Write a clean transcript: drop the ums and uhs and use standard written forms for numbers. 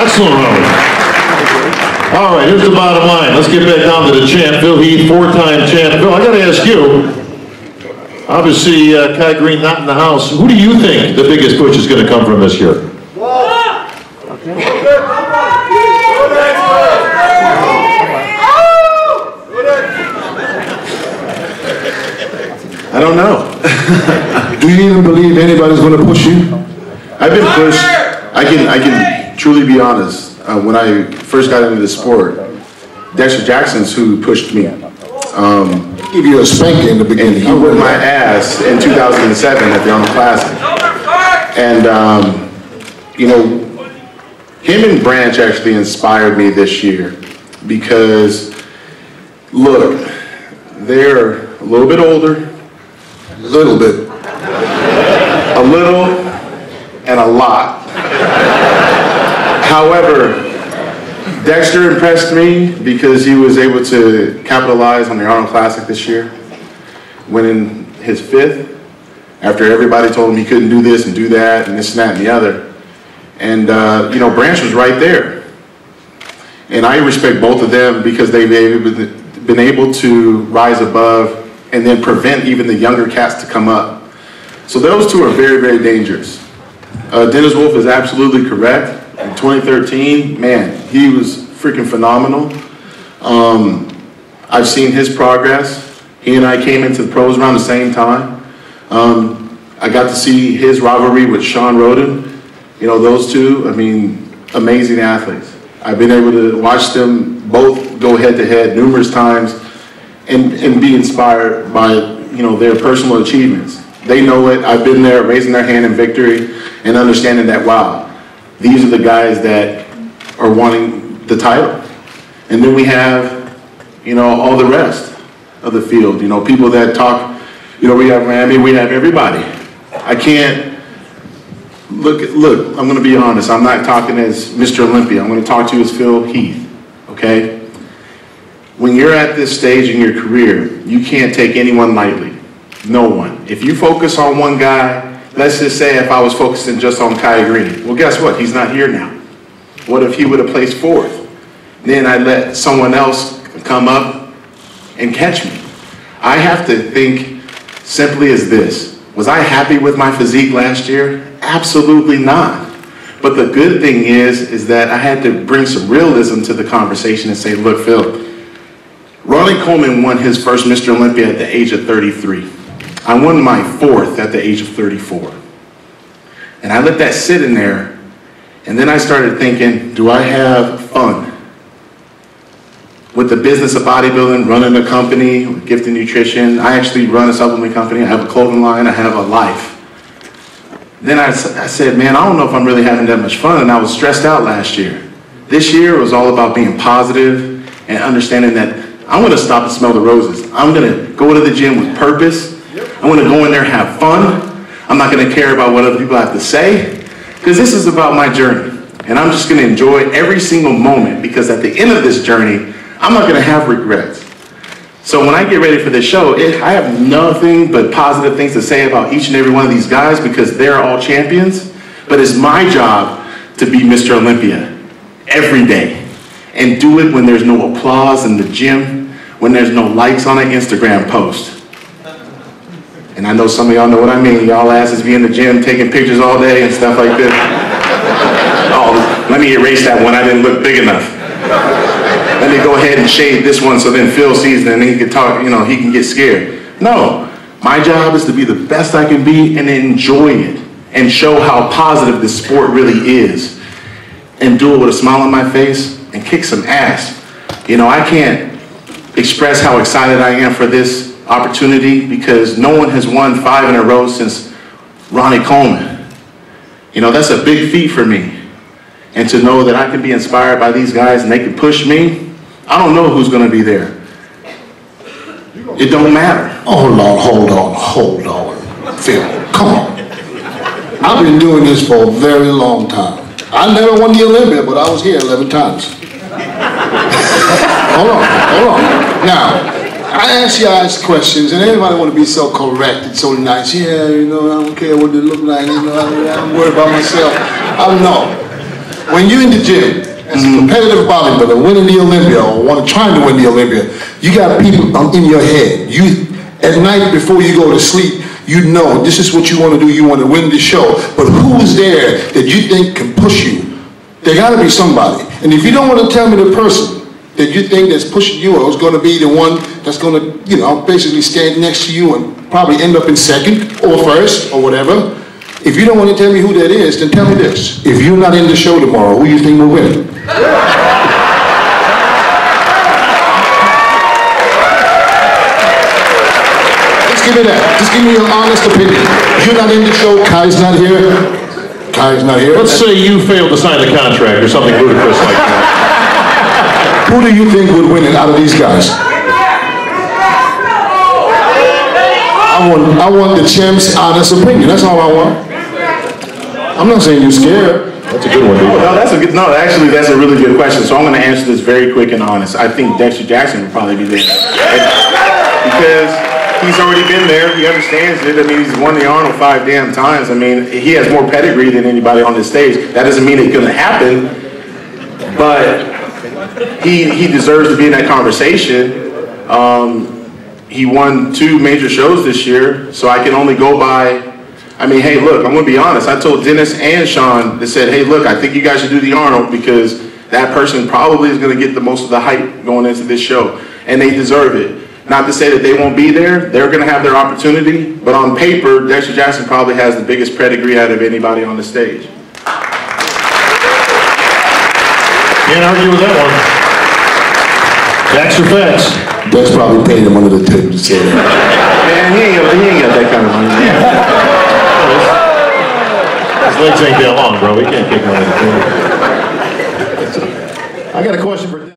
Excellent round. All right, here's the bottom line. Let's get back down to the champ, Phil Heath, four-time champ. Phil, I got to ask you, obviously, Kai Green not in the house. Who do you think the biggest push is going to come from this year? I don't know. Do you even believe anybody's going to push you? I've been pushed. I can truly be honest. When I first got into the sport, Dexter Jackson's who pushed me. Give you a spanking in the beginning. He whipped my ass in 2007 at the Arnold Classic. And, you know, him and Branch actually inspired me this year because, look, they're a little bit older. A little bit. A little and a lot. However, Dexter impressed me because he was able to capitalize on the Arnold Classic this year, winning his 5th after everybody told him he couldn't do this and do that and this and that and the other. And, you know, Branch was right there. And I respect both of them because they've been able to rise above and then prevent even the younger cats to come up. So those two are very, very dangerous. Dennis Wolf is absolutely correct. In 2013, man, he was freaking phenomenal. I've seen his progress. He and I came into the pros around the same time. I got to see his rivalry with Shawn. You know, those two, I mean, amazing athletes. I've been able to watch them both go head to head numerous times and be inspired by, you know, their personal achievements. They know it. I've been there raising their hand in victory and understanding that, wow, these are the guys that are wanting the title. And then we have, you know, all the rest of the field. You know, people that talk, you know, we have Miami, we have everybody. I can't, look, I'm going to be honest. I'm not talking as Mr. Olympia. I'm going to talk to you as Phil Heath, okay? When you're at this stage in your career, you can't take anyone lightly. No one. If you focus on one guy, let's just say if I was focusing just on Kai Green, well, guess what? He's not here now. What if he would have placed 4th? Then I let someone else come up and catch me. I have to think simply as this. Was I happy with my physique last year? Absolutely not. But the good thing is that I had to bring some realism to the conversation and say, look, Phil, Ronnie Coleman won his first Mr. Olympia at the age of 33. I won my 4th at the age of 34. And I let that sit in there, and then I started thinking, do I have fun? With the business of bodybuilding, running a company, Gifted Nutrition, I actually run a supplement company, I have a clothing line, I have a life. Then I said, man, I don't know if I'm really having that much fun, and I was stressed out last year. This year was all about being positive and understanding that I'm gonna stop and smell the roses. I'm gonna go to the gym with purpose. I'm gonna go in there and have fun. I'm not gonna care about what other people have to say, because this is about my journey. And I'm just gonna enjoy every single moment, because at the end of this journey, I'm not gonna have regrets. So when I get ready for this show, I have nothing but positive things to say about each and every one of these guys, because they're all champions. But it's my job to be Mr. Olympia every day and do it when there's no applause in the gym, when there's no likes on an Instagram post. And I know some of y'all know what I mean. Y'all asses be in the gym taking pictures all day and stuff like this. Oh, let me erase that one. I didn't look big enough. Let me go ahead and shade this one so then Phil sees it and he can talk, you know, he can get scared. No, my job is to be the best I can be and enjoy it and show how positive this sport really is and do it with a smile on my face and kick some ass. You know, I can't express how excited I am for this opportunity because no one has won 5 in a row since Ronnie Coleman. You know, that's a big feat for me. And to know that I can be inspired by these guys and they can push me, I don't know who's going to be there. It don't matter. Hold on. Phil, come on. I've been doing this for a very long time. I never won the Olympia, but I was here 11 times. Hold on. Now, I ask you guys questions, and everybody want to be so correct and so nice. Yeah, you know, I don't care what they look like. You know, I'm worried about myself. I don't know. when you're in the gym, as a competitive bodybuilder, winning the Olympia or trying to win the Olympia, you got people in your head. You, at night before you go to sleep, you know this is what you want to do. You want to win the show. But who is there that you think can push you? There got to be somebody. And if you don't want to tell me the person that you think that's pushing you or is going to be the one that's going to, you know, basically stand next to you and probably end up in second or first or whatever, if you don't want to tell me who that is, then tell me this. If you're not in the show tomorrow, who you think will win? Just give me that. Just give me your honest opinion. You're not in the show, Kai's not here. Kai's not here. Let's say you failed to sign the contract or something ludicrous like that. Who do you think would win it out of these guys? I want the champ's honest opinion. That's all I want. I'm not saying you're scared. That's a good one, dude. No, actually, that's a really good question. So I'm going to answer this very quick and honest. I think Dexter Jackson would probably be there. Because he's already been there. He understands it. I mean, he's won the Arnold 5 damn times. I mean, he has more pedigree than anybody on this stage. That doesn't mean it couldn't happen. But he deserves to be in that conversation. He won 2 major shows this year, so I can only go by. I mean, hey, look, I'm going to be honest. I told Dennis and Shawn that said, hey, look, I think you guys should do the Arnold because that person probably is going to get the most of the hype going into this show, and they deserve it. Not to say that they won't be there. They're going to have their opportunity, but on paper, Dexter Jackson probably has the biggest pedigree out of anybody on the stage. Can't argue with that one. Facts are facts. Dex probably paid him under the table to say that. Man, he ain't got that kind of money. His legs ain't that long, bro. He can't kick him under the table. I got a question for